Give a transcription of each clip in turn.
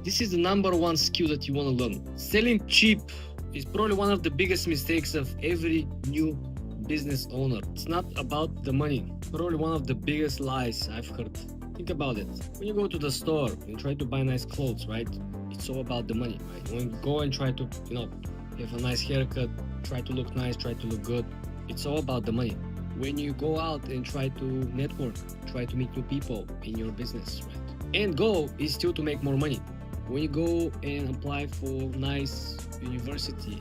This is the number one skill that you want to learn. Selling cheap is probably one of the biggest mistakes of every new business owner. It's not about the money. Probably one of the biggest lies I've heard. Think about it. When you go to the store and try to buy nice clothes, right? It's all about the money, right? When you go and try to, have a nice haircut, try to look nice, try to look good, it's all about the money. When you go out and try to network, try to meet new people in your business, right? End goal is still to make more money. When you go and apply for nice university,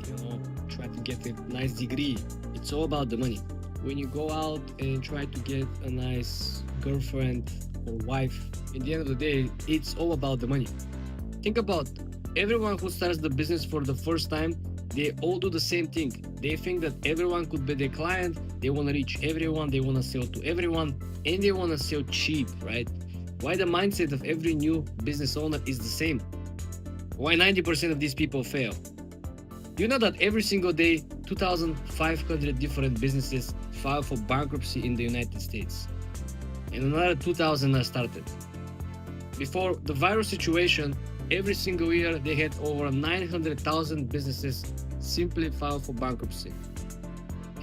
try to get a nice degree, it's all about the money. When you go out and try to get a nice girlfriend or wife, in the end of the day, it's all about the money. Think about everyone who starts the business for the first time, they all do the same thing. They think that everyone could be their client, they want to reach everyone, they want to sell to everyone, and they want to sell cheap, right? Why the mindset of every new business owner is the same? Why 90% of these people fail? You know that every single day, 2,500 different businesses file for bankruptcy in the United States. And another 2,000 are started. Before the virus situation, every single year they had over 900,000 businesses simply file for bankruptcy.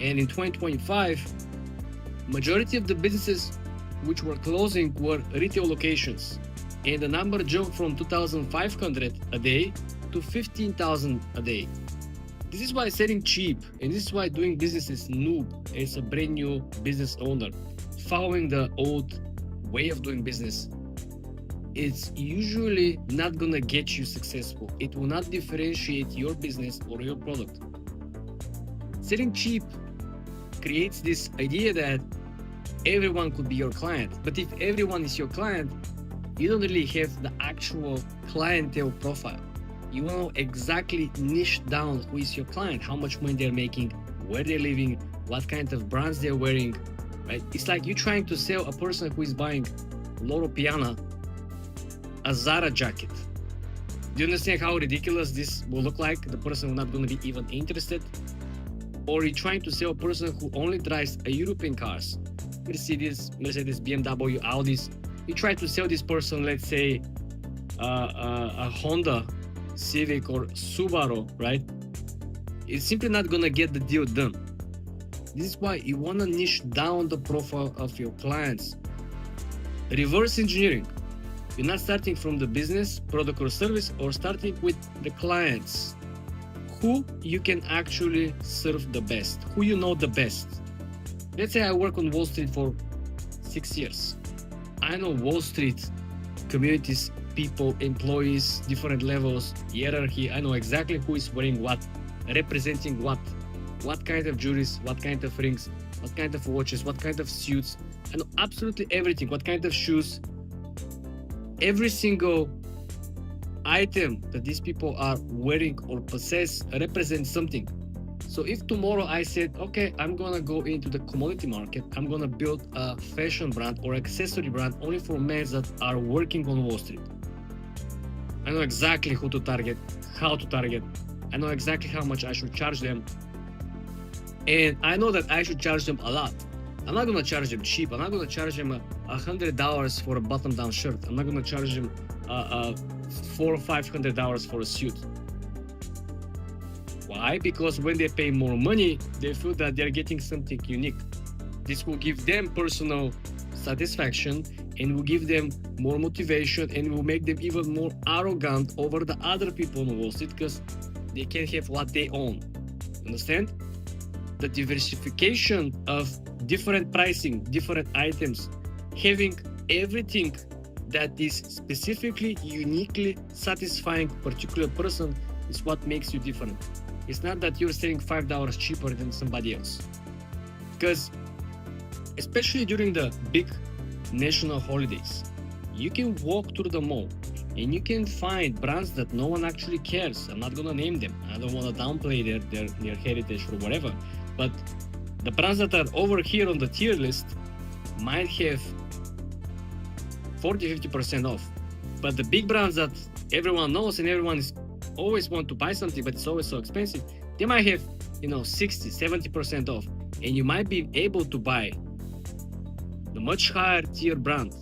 And in 2025, majority of the businesses which were closing were retail locations. And the number jumped from 2,500 a day to 15,000 a day. This is why selling cheap, and this is why doing business is noob as a brand new business owner, following the old way of doing business, it's usually not gonna get you successful. It will not differentiate your business or your product. Selling cheap creates this idea that everyone could be your client. But if everyone is your client, you don't really have the actual clientele profile. You want to exactly niche down who is your client, how much money they're making, where they're living, what kind of brands they're wearing, right? It's like you trying to sell a person who is buying Loro Piana a Zara jacket. Do you understand how ridiculous this will look like? The person will not going to be even interested. Or you're trying to sell a person who only drives a European cars, Mercedes, BMW, Audis. You try to sell this person, let's say, a Honda Civic or Subaru, right? It's simply not gonna get the deal done. This is why you wanna niche down the profile of your clients. Reverse engineering. You're not starting from the business, product or service, or starting with the clients. Who you can actually serve the best, who you know the best. Let's say I work on Wall Street for 6 years. I know Wall Street communities, people, employees, different levels, hierarchy. I know exactly who is wearing what, representing what kind of jewelries, what kind of rings, what kind of watches, what kind of suits. I know absolutely everything, what kind of shoes. Every single item that these people are wearing or possess represents something. So if tomorrow I said, okay, I'm gonna go into the commodity market, I'm gonna build a fashion brand or accessory brand only for men that are working on Wall Street. I know exactly who to target, how to target. I know exactly how much I should charge them. And I know that I should charge them a lot. I'm not gonna charge them cheap. I'm not gonna charge them $100 for a button-down shirt. I'm not gonna charge them $400 or $500 for a suit. Why? Because when they pay more money, they feel that they're getting something unique. This will give them personal satisfaction and will give them more motivation and will make them even more arrogant over the other people on Wall Street because they can have what they own. Understand? The diversification of different pricing, different items, having everything that is specifically, uniquely satisfying a particular person is what makes you different. It's not that you're selling $5 cheaper than somebody else. Because especially during the big national holidays, you can walk through the mall and you can find brands that no one actually cares. I'm not gonna name them. I don't want to downplay their heritage or whatever. But the brands that are over here on the tier list might have 40-50% off. But the big brands that everyone knows and everyone is always want to buy something, but it's always so expensive, they might have 60-70% off, and you might be able to buy the much higher tier brand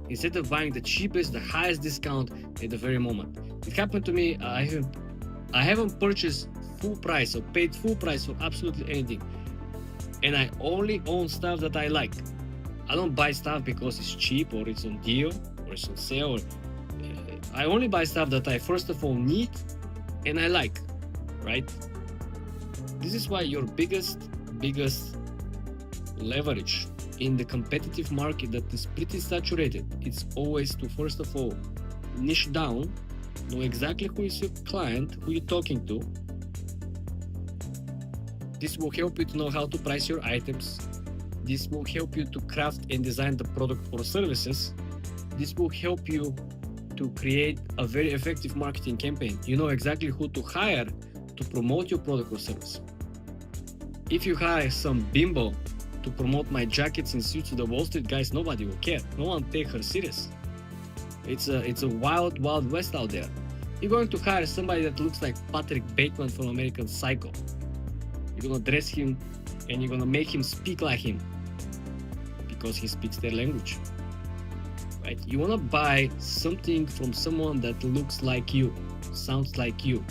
instead of buying the cheapest, the highest discount at the very moment. It happened to me. I haven't purchased full price or paid full price for absolutely anything, and I only own stuff that I like. I don't buy stuff because it's cheap or it's on deal or it's on sale. I only buy stuff that I first of all need and I like, right? This is why your biggest leverage in the competitive market that is pretty saturated, it's always to first of all niche down, know exactly who is your client, who you're talking to. This will help you to know how to price your items. This will help you to craft and design the product or services. This will help you to create a very effective marketing campaign. You know exactly who to hire to promote your product or service. If you hire some bimbo to promote my jackets and suits to the Wall Street guys, nobody will care. No one take her serious. It's a wild west out there. You're going to hire somebody that looks like Patrick Bateman from American Psycho. You're gonna dress him and you're gonna make him speak like him because he speaks their language, right? You wanna buy something from someone that looks like you, sounds like you,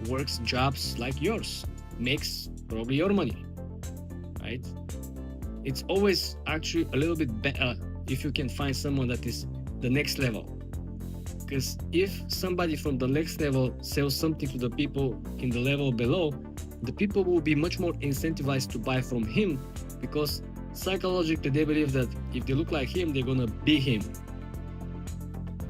works jobs like yours, makes probably your money, right? It's always actually a little bit better if you can find someone that is the next level. Because if somebody from the next level sells something to the people in the level below, the people will be much more incentivized to buy from him because psychologically they believe that if they look like him, they're gonna be him,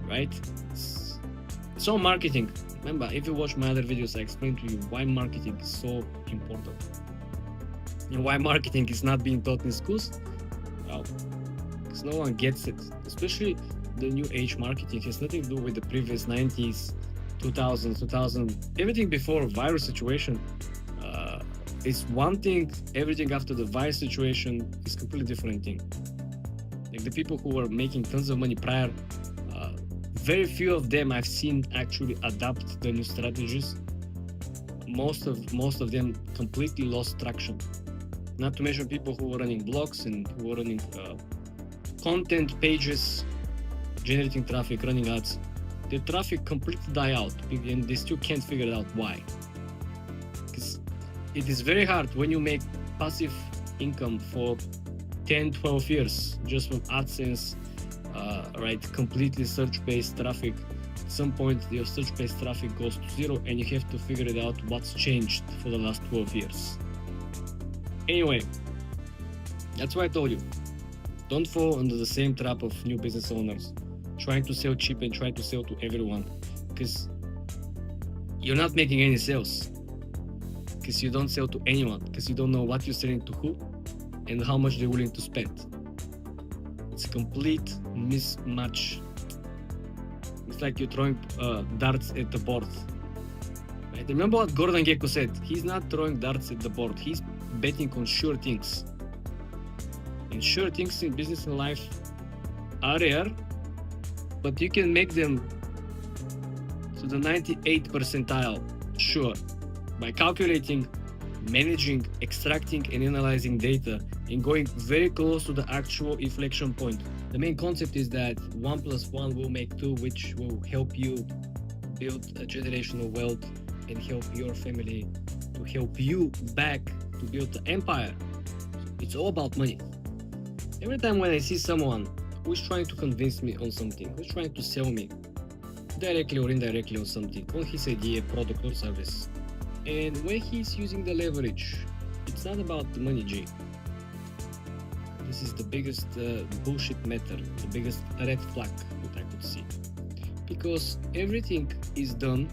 right? It's all marketing. Remember, if you watch my other videos, I explain to you why marketing is so important and why marketing is not being taught in schools. Well, because no one gets it, especially the new age marketing has nothing to do with the previous 90s, 2000, everything before virus situation. It's one thing, everything after the virus situation is completely different thing. Like the people who were making tons of money prior, very few of them I've seen actually adopt the new strategies. Most of them completely lost traction. Not to mention people who were running blogs and who were running content pages, generating traffic, running ads. Their traffic completely died out and they still can't figure it out why. Because it is very hard when you make passive income for 10, 12 years just from AdSense, right? Completely search-based traffic. At some point, your search-based traffic goes to zero and you have to figure it out what's changed for the last 12 years. Anyway, that's why I told you, don't fall under the same trap of new business owners trying to sell cheap and trying to sell to everyone, because you're not making any sales, because you don't sell to anyone, because you don't know what you're selling to who and how much they're willing to spend. It's a complete mismatch. It's like you're throwing darts at the board. Right? Remember what Gordon Gekko said? He's not throwing darts at the board. He's betting on sure things. And sure things in business and life are rare, but you can make them to the 98th percentile sure by calculating, managing, extracting and analyzing data and going very close to the actual inflection point. The main concept is that 1 + 1 will make 2, which will help you build a generational wealth and help your family to help you back to build the empire. It's all about money. Every time when I see someone who's trying to convince me on something, who's trying to sell me directly or indirectly on something, on his idea, product or service, and when he's using the leverage, it's not about the money, G. This is the biggest bullshit matter, the biggest red flag that I could see. Because everything is done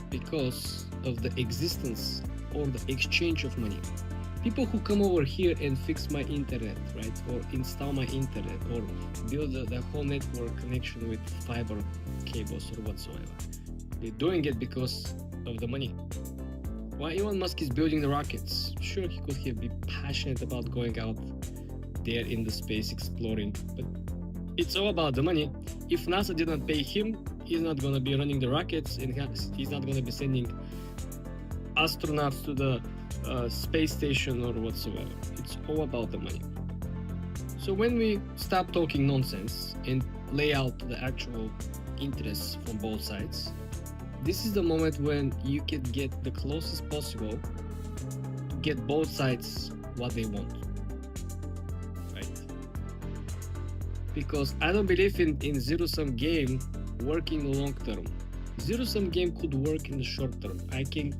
because of the existence or the exchange of money. People who come over here and fix my internet, right, or install my internet, or build the whole network connection with fiber cables or whatsoever, they're doing it because of the money. Why Elon Musk is building the rockets? Sure, he could have been passionate about going out there in the space exploring, but it's all about the money. If NASA didn't pay him, he's not gonna be running the rockets and he's not gonna be sending astronauts to the space station or whatsoever. It's all about the money. So when we stop talking nonsense and lay out the actual interests from both sides, this is the moment when you can get the closest possible to get both sides what they want, right? Because I don't believe in zero-sum game working long term. Zero-sum game could work in the short term. I can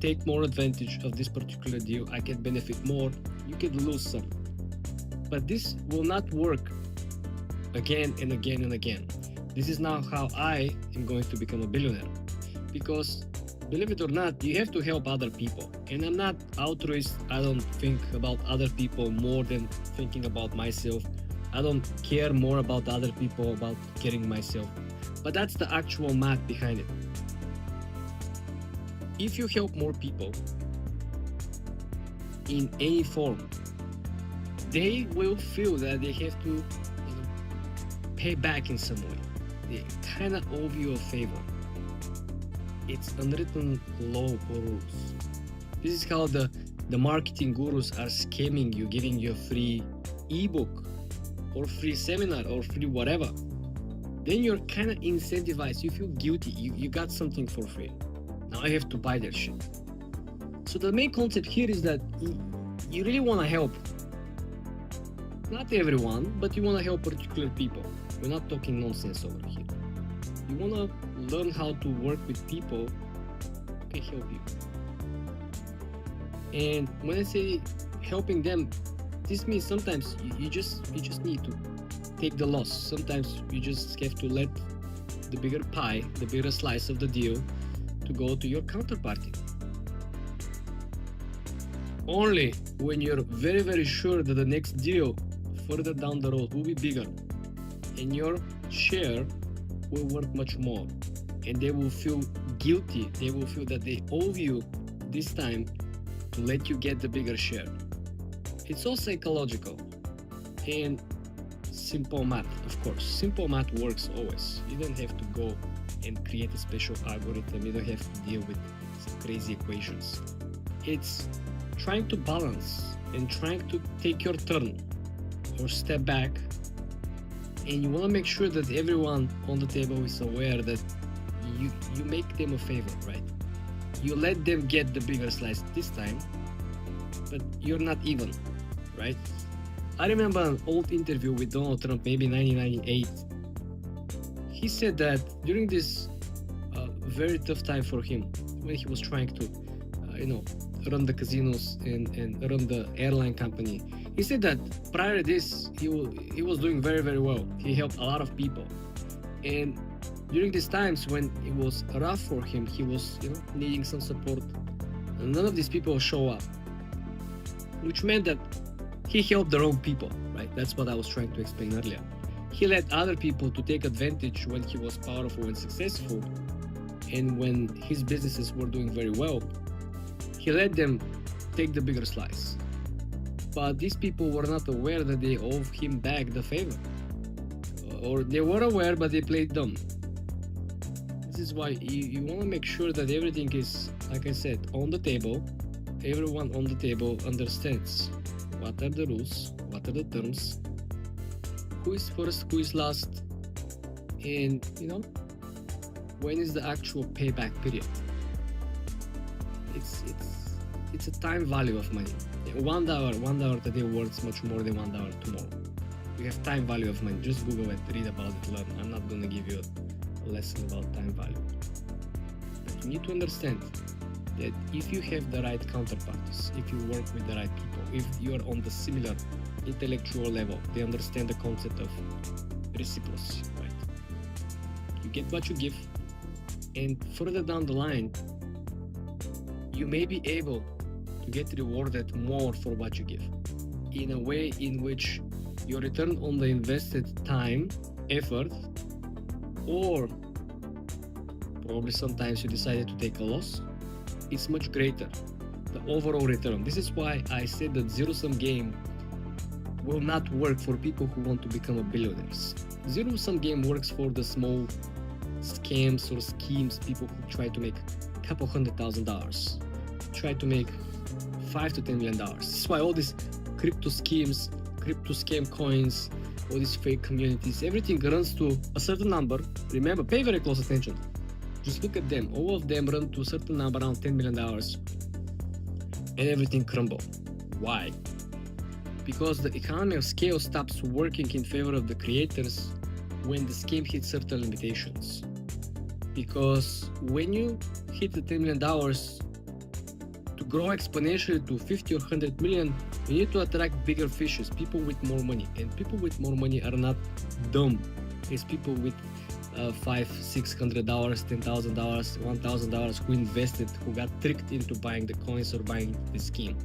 take more advantage of this particular deal. I can benefit more. You can lose some. But this will not work again and again and again. This is now how I am going to become a billionaire. Because believe it or not, you have to help other people. And I'm not altruist. I don't think about other people more than thinking about myself. I don't care more about other people about caring myself. But that's the actual math behind it. If you help more people in any form, they will feel that they have to pay back in some way. They kind of owe you a favor. It's unwritten law or rules. This is how the marketing gurus are scamming you, giving you a free ebook or free seminar or free whatever. Then you're kind of incentivized. You feel guilty. You got something for free. Now I have to buy that shit. So the main concept here is that you really want to help. Not everyone, but you want to help particular people. We're not talking nonsense over here. You want to learn how to work with people who can help you. And when I say helping them, this means sometimes you just need to take the loss. Sometimes you just have to let the bigger pie, the bigger slice of the deal to go to your counterparty. Only when you're very, very sure that the next deal further down the road will be bigger and your share will worth much more, and they will feel guilty. They will feel that they owe you this time to let you get the bigger share. It's all psychological and simple math, of course. Simple math works always. You don't have to go and create a special algorithm. You don't have to deal with some crazy equations. It's trying to balance and trying to take your turn or step back, and you want to make sure that everyone on the table is aware that you make them a favor, right? You let them get the bigger slice this time, but you're not even, right? I remember an old interview with Donald Trump, maybe 1998. He said that during this very tough time for him, when he was trying to, run the casinos and run the airline company, he said that prior to this, he was doing very, very well. He helped a lot of people. And during these times when it was rough for him, he was, needing some support. And none of these people show up, which meant that he helped the wrong people, right? That's what I was trying to explain earlier. He let other people to take advantage when he was powerful and successful, and when his businesses were doing very well, he let them take the bigger slice. But these people were not aware that they owe him back the favor. Or they were aware, but they played dumb. This is why you want to make sure that everything is, like I said, on the table. Everyone on the table understands what are the rules, what are the terms, who is first, who is last, and when is the actual payback period. It's a time value of money. $1 today worth much more than $1 tomorrow. You have time value of money. Just Google it, read about it, learn. I'm not going to give you a lesson about time value. But you need to understand that if you have the right counterparties, if you work with the right people, if you are on the similar intellectual level, they understand the concept of reciprocity, right? You get what you give, and further down the line, you may be able to get rewarded more for what you give, in a way in which your return on the invested time, effort, or probably sometimes you decided to take a loss, is much greater, the overall return. This is why I said that zero-sum game will not work for people who want to become a billionaires. Zero-sum game works for the small scams or schemes, people who try to make a couple $100,000, try to make $5 to $10 million. This is why all these crypto schemes, crypto scam coins, all these fake communities, everything runs to a certain number. Remember, pay very close attention. Just look at them. All of them run to a certain number, around $10 million, and everything crumble. Why? Because the economy of scale stops working in favor of the creators when the scheme hits certain limitations. Because when you hit the $10 million, to grow exponentially to 50 or 100 million, you need to attract bigger fishes, people with more money. And people with more money are not dumb. It's people with $500, $600, $10,000, $1,000 who invested, who got tricked into buying the coins or buying the scheme.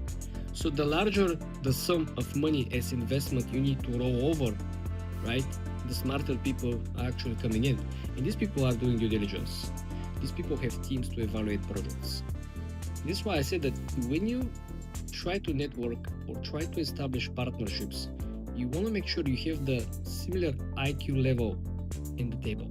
So the larger the sum of money as investment you need to roll over, right? The smarter people are actually coming in. And these people are doing due diligence. These people have teams to evaluate projects. This is why I said that when you try to network or try to establish partnerships, you want to make sure you have the similar IQ level in the table.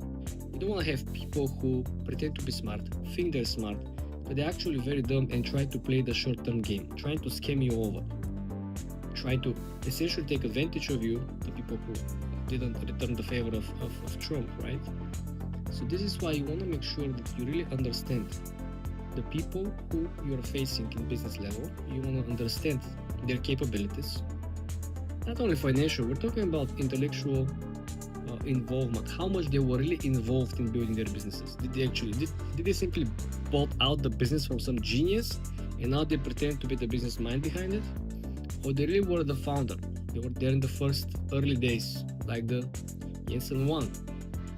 You don't want to have people who pretend to be smart, think they're smart, but they're actually very dumb and try to play the short-term game, trying to scam you over, try to essentially take advantage of you, the people who didn't return the favor of Trump, right? So this is why you want to make sure that you really understand the people who you're facing in business level. You want to understand their capabilities, not only financial, we're talking about intellectual involvement, how much they were really involved in building their businesses. Did they simply bought out the business from some genius and now they pretend to be the business mind behind it? Or they really were the founder? They were there in the first early days, like the Jensen Huang.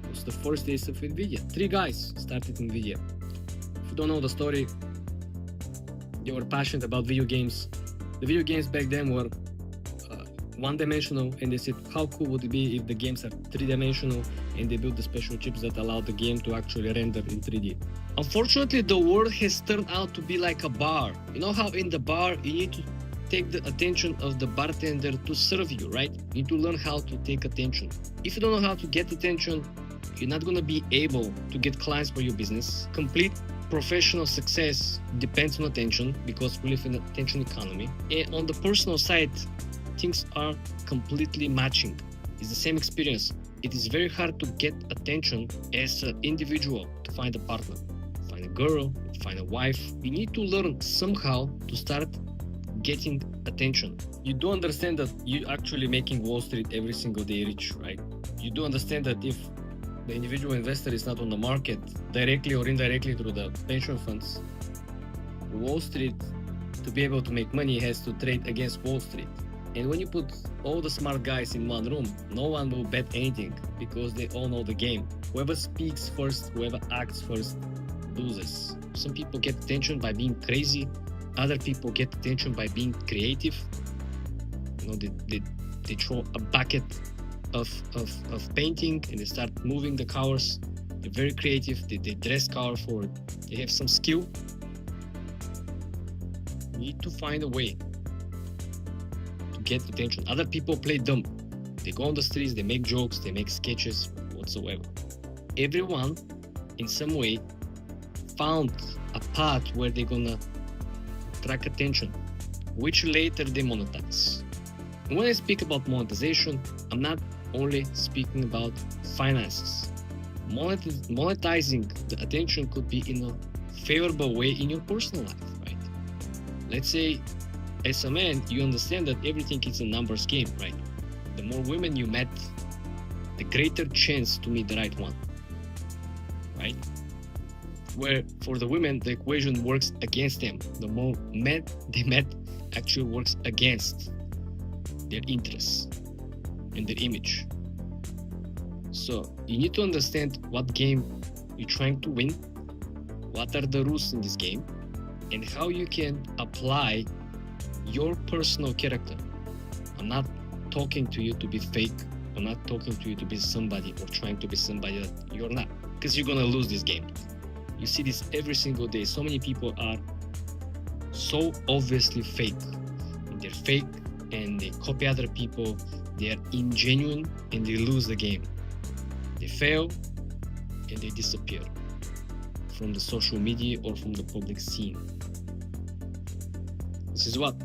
It was the first days of NVIDIA. 3 guys started NVIDIA. If you don't know the story, they were passionate about video games. The video games back then were one-dimensional, and they said, how cool would it be if the games are 3-dimensional, and they built the special chips that allow the game to actually render in 3D. Unfortunately, the world has turned out to be like a bar. You know how in the bar you need to take the attention of the bartender to serve you, right? You need to learn how to take attention. If you don't know how to get attention, you're not going to be able to get clients for your business. Complete professional success depends on attention, because we live in an attention economy. And on the personal side, things are completely matching. It's the same experience. It is very hard to get attention as an individual, to find a partner, find a girl, find a wife. You need to learn somehow to start getting attention. You do understand that you're actually making Wall Street every single day rich, right? You do understand that if the individual investor is not on the market directly or indirectly through the pension funds, Wall Street, to be able to make money, has to trade against Wall Street. And when you put all the smart guys in one room, no one will bet anything, because they all know the game. Whoever speaks first, whoever acts first, loses. Some people get attention by being crazy. Other people get attention by being creative. You know, they throw a bucket of painting and they start moving the colors. They're very creative. They dress colorful. They have some skill. You need to find a way get attention. Other people play dumb. They go on the streets, they make jokes, they make sketches, whatsoever. Everyone, in some way, found a path where they're gonna attract attention, which later they monetize. And when I speak about monetization, I'm not only speaking about finances. Monetizing the attention could be in a favorable way in your personal life, right? Let's say, as a man, you understand that everything is a numbers game, right? The more women you met, the greater chance to meet the right one, right? Where for the women, the equation works against them. The more men they met actually works against their interests and their image. So you need to understand what game you're trying to win, what are the rules in this game, and how you can apply your personal character. I'm not talking to you to be fake. I'm not talking to you to be somebody or trying to be somebody that you're not, because you're gonna lose this game. You see this every single day. So many people are so obviously fake. And they're fake and they copy other people. They are ingenuine and they lose the game. They fail and they disappear from the social media or from the public scene. This is what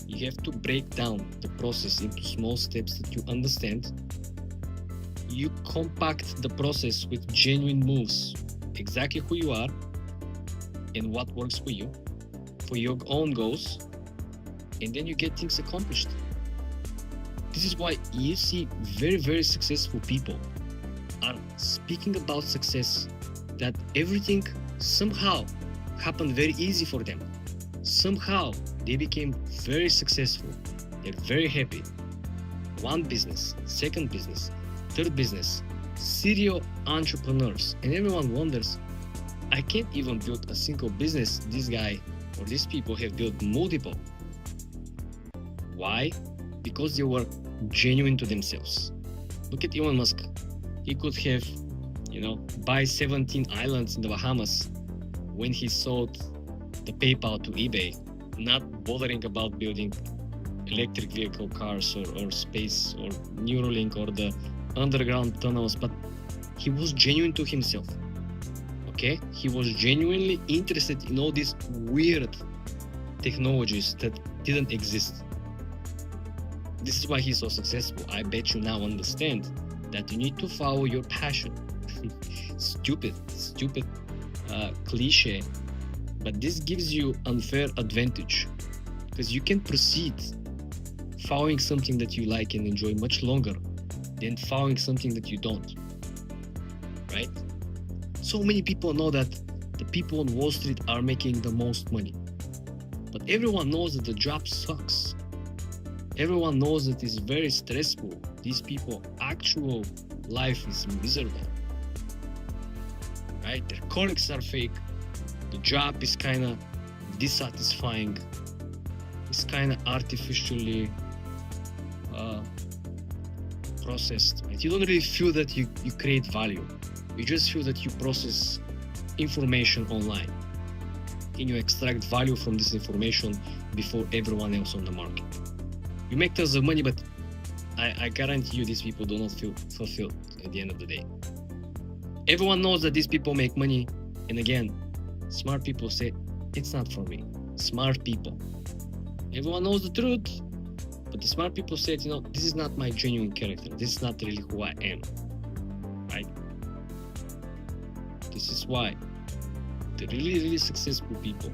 you You have to break down the process into small steps that you understand. You compact the process with genuine moves, exactly who you are and what works for you, for your own goals, and then you get things accomplished. This is why you see very, very successful people are speaking about success, that everything somehow happened very easy for them. Somehow they became very successful. They're very happy. One business, second business, third business, serial entrepreneurs. And everyone wonders, I can't even build a single business. This guy or these people have built multiple. Why? Because they were genuine to themselves. Look at Elon Musk. He could have, buy 17 islands in the Bahamas when he sold the PayPal to eBay, not bothering about building electric vehicle cars or space or Neuralink or the underground tunnels, but he was genuine to himself. Okay? He was genuinely interested in all these weird technologies that didn't exist. This is why he's so successful. I bet you now understand that you need to follow your passion. Stupid cliche, but this gives you unfair advantage because you can proceed following something that you like and enjoy much longer than following something that you don't, right? So many people know that the people on Wall Street are making the most money, but everyone knows that the job sucks. Everyone knows that it's very stressful. These people actual life is miserable, right? Their colleagues are fake. The job is kind of dissatisfying. It's kind of artificially processed, right? You don't really feel that you create value. You just feel that you process information online and you extract value from this information before everyone else on the market. You make tons of money, but I guarantee you these people do not feel fulfilled at the end of the day. Everyone knows that these people make money, and again, smart people say, it's not for me. Smart people. Everyone knows the truth, but the smart people say, this is not my genuine character. This is not really who I am, right? This is why the really, really successful people,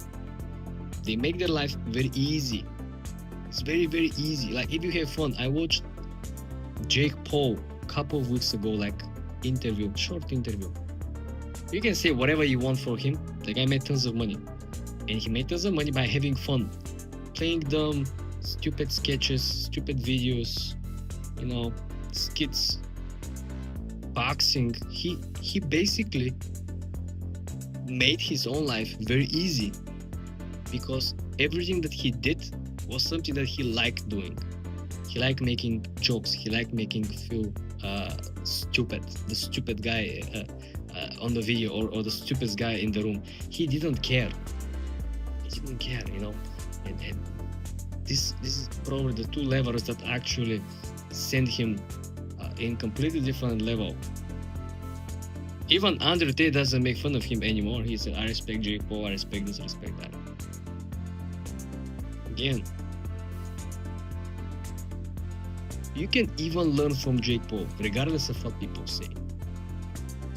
they make their life very easy. It's very, very easy. Like if you have fun, I watched Jake Paul a couple of weeks ago, short interview. You can say whatever you want for him. The guy made tons of money. And he made tons of money by having fun. Playing dumb, stupid sketches, stupid videos, skits, boxing. He basically made his own life very easy because everything that he did was something that he liked doing. He liked making jokes. He liked making feel stupid. The stupid guy on the video or the stupidest guy in the room. He didn't care. And this is probably the two levels that actually send him in completely different level. Even Andrew Tate doesn't make fun of him anymore. He said, I respect Jake Paul, I respect this, I respect that. Again, you can even learn from Jake Paul, regardless of what people say.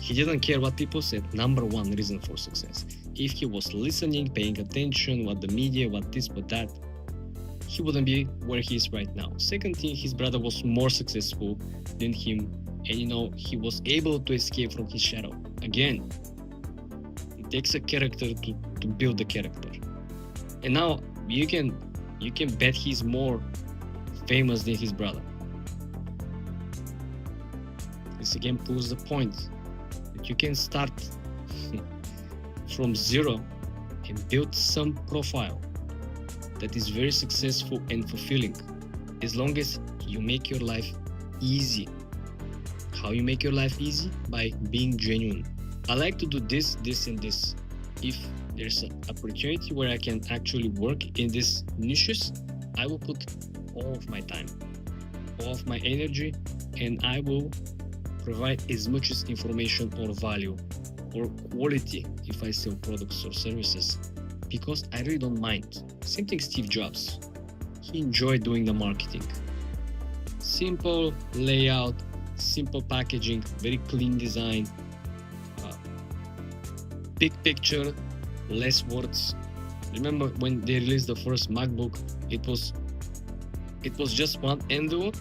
He didn't care what people said. Number one reason for success. If he was listening, paying attention, what the media, what this, what that, he wouldn't be where he is right now. Second thing, his brother was more successful than him, and he was able to escape from his shadow. Again, it takes a character to build the character. And now you can bet he's more famous than his brother. This again proves the point that you can start from zero and build some profile that is very successful and fulfilling, as long as you make your life easy. How you make your life easy? By being genuine. I like to do this, and this. If there's an opportunity where I can actually work in these niches, I will put all of my time, all of my energy, and I will provide as much as information or value or quality if I sell products or services, because I really don't mind. Same thing Steve Jobs. he enjoyed doing the marketing. Simple layout, simple packaging, very clean design, big picture, less words. Remember when they released the first MacBook, it was just one Endo,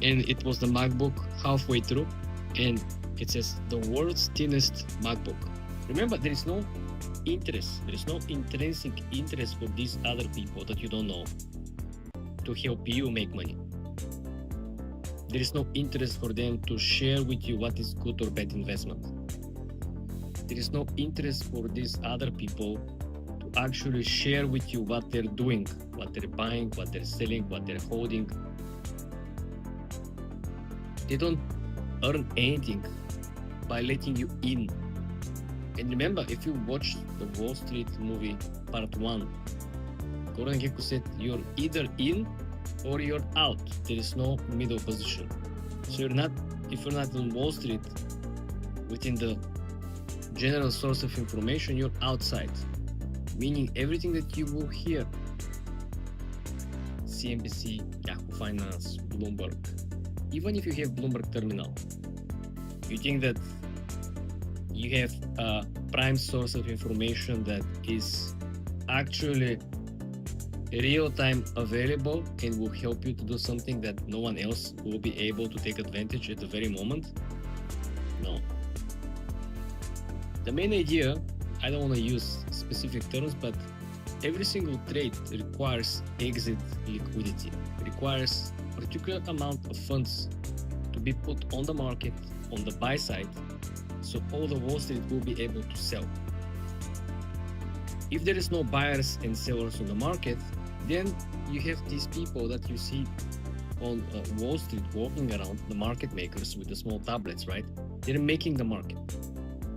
and it was the MacBook halfway through, and it says the world's thinnest MacBook. Remember, there is no interest, there is no intrinsic interest for these other people that you don't know to help you make money. There is no interest for them to share with you what is good or bad investment. There is no interest for these other people to actually share with you what they're doing, what they're buying, what they're selling, what they're holding. They don't earn anything by letting you in. And remember, if you watch the Wall Street movie part 1, Gordon Gekko said you're either in or you're out. There is no middle position. So if you're not on Wall Street within the general source of information, you're outside. Meaning everything that you will hear, CNBC, Yahoo Finance, Bloomberg, even if you have Bloomberg terminal, you think that you have a prime source of information that is actually real-time available and will help you to do something that no one else will be able to take advantage at the very moment? No. The main idea, I don't want to use specific terms, but every single trade requires exit liquidity, requires a particular amount of funds to be put on the market on the buy side, so all the Wall Street will be able to sell. If there is no buyers and sellers on the market, then you have these people that you see on Wall Street walking around, the market makers with the small tablets, right? They're making the market.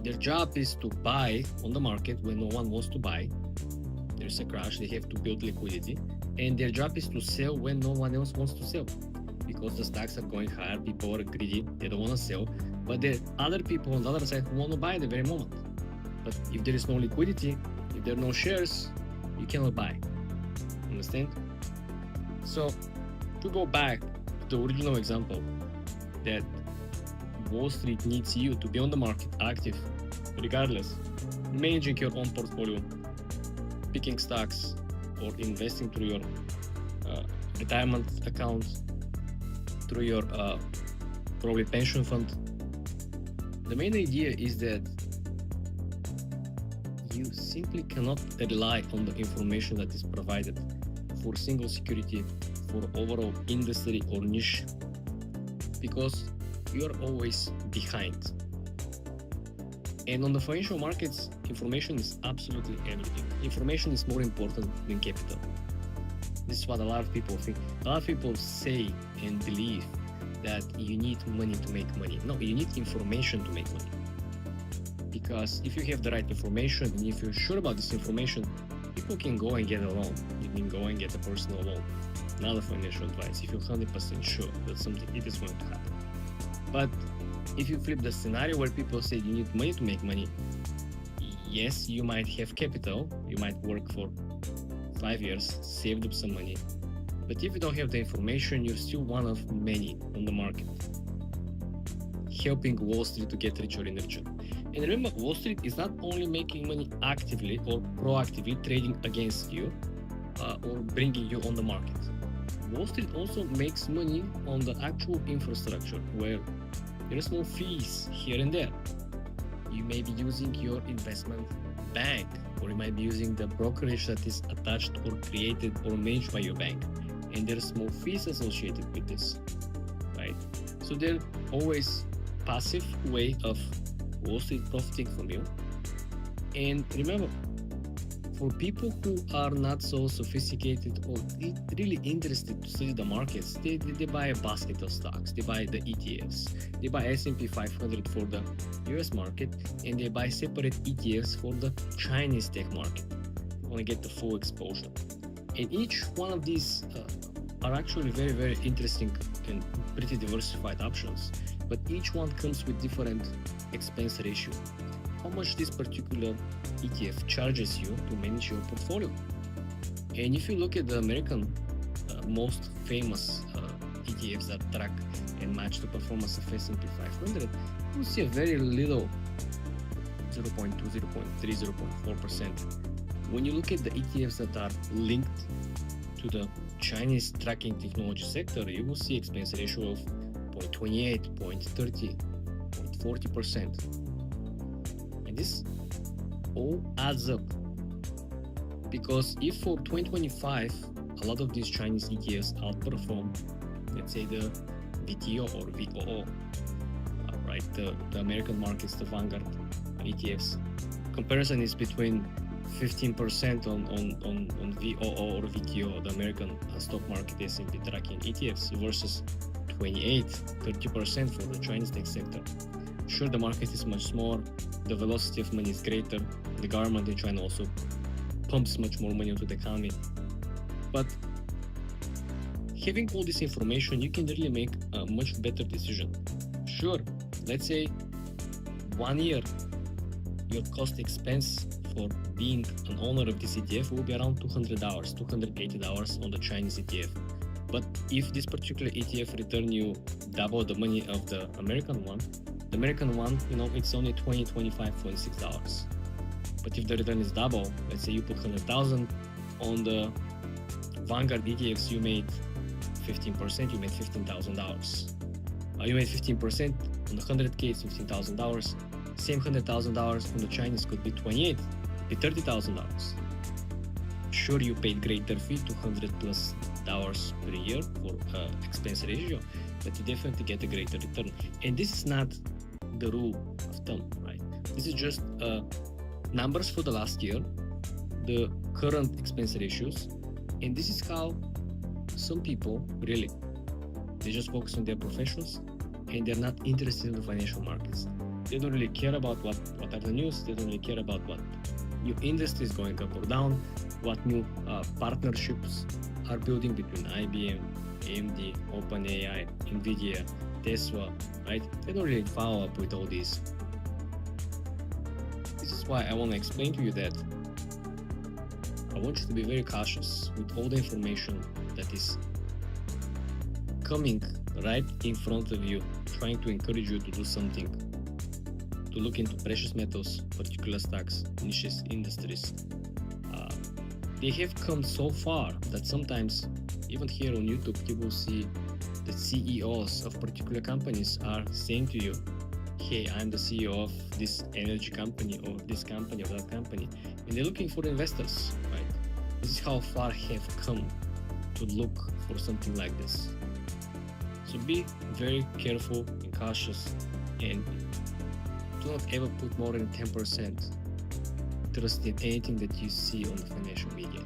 Their job is to buy on the market when no one wants to buy. There's a crash, they have to build liquidity. And their job is to sell when no one else wants to sell. Because the stocks are going higher, people are greedy, they don't want to sell. But there are other people on the other side who want to buy at the very moment. But if there is no liquidity, if there are no shares, you cannot buy. Understand? So to go back to the original example, that Wall Street needs you to be on the market, active, regardless, managing your own portfolio, picking stocks, or investing through your retirement account, through your probably pension fund. The main idea is that you simply cannot rely on the information that is provided for single security, for overall industry or niche, because you are always behind. And on the financial markets, information is absolutely everything. Information is more important than capital. This is what a lot of people think. A lot of people say and believe that you need money to make money. No, you need information to make money. Because if you have the right information and if you're sure about this information, people can go and get a loan. You can go and get a personal loan, not a financial advice, if you're 100% sure that something is going to happen. But if you flip the scenario where people say you need money to make money, yes, you might have capital, you might work for 5 years, saved up some money, but if you don't have the information, you're still one of many on the market, helping Wall Street to get richer and richer. And remember, Wall Street is not only making money actively or proactively trading against you or bringing you on the market. Wall Street also makes money on the actual infrastructure where there are small fees here and there. You may be using your investment bank, or you might be using the brokerage that is attached or created or managed by your bank. And there are small fees associated with this, right? So they're always passive way of Wall Street profiting from you. And remember, for people who are not so sophisticated or really interested to study the markets, they buy a basket of stocks, they buy the ETFs, they buy S&P 500 for the US market, and they buy separate ETFs for the Chinese tech market. They want to get the full exposure. And each one of these are actually very, very interesting and pretty diversified options, but each one comes with different expense ratio. How much this particular ETF charges you to manage your portfolio. And if you look at the American most famous ETFs that track and match the performance of S&P 500, you see a very little 0.2, 0.3, 0.4%. When you look at the ETFs that are linked to the Chinese tracking technology sector, you will see expense ratio of 0.28, 0.30, 0.40%. And this all adds up, because if for 2025 a lot of these Chinese ETFs outperform, let's say the VTO or VOO, right, the American markets, the Vanguard ETFs, comparison is between 15% on VOO or VTO, the American stock market S&P tracking ETFs, versus 28-30% for the Chinese tech sector. Sure, the market is much smaller, the velocity of money is greater, the government in China also pumps much more money into the economy. But having all this information, you can really make a much better decision. Sure, let's say 1 year, your cost expense for being an owner of this ETF will be around $200, $280 on the Chinese ETF. But if this particular ETF return you double the money of the American one, it's only $20-$25.6. But if the return is double, let's say you put 100,000 on the Vanguard ETFs, you made 15%, you made $15,000. You made 15% on the 100K, it's $15,000. Same $100,000 on the Chinese could be 28, be $30,000. Sure, you paid greater fee, $200+ per year for expense ratio, but you definitely get a greater return. And this is not the rule of thumb, right? This is just numbers for the last year, the current expense ratios, and this is how some people really, they just focus on their professions and they're not interested in the financial markets. They don't really care about what are the news, they don't really care about what new industry is going up or down, what new partnerships are building between IBM, AMD, OpenAI, NVIDIA, Tesla, right? They don't really follow up with all these. This is why I want to explain to you that I want you to be very cautious with all the information that is coming right in front of you, trying to encourage you to do something, to look into precious metals, particular stocks, niches, industries. They have come so far that sometimes, even here on YouTube, you will see the CEOs of particular companies are saying to you, hey, I'm the CEO of this energy company or this company or that company, and they're looking for investors, right? This is how far have come to look for something like this. So be very careful and cautious, and do not ever put more than 10% trust in anything that you see on the financial media.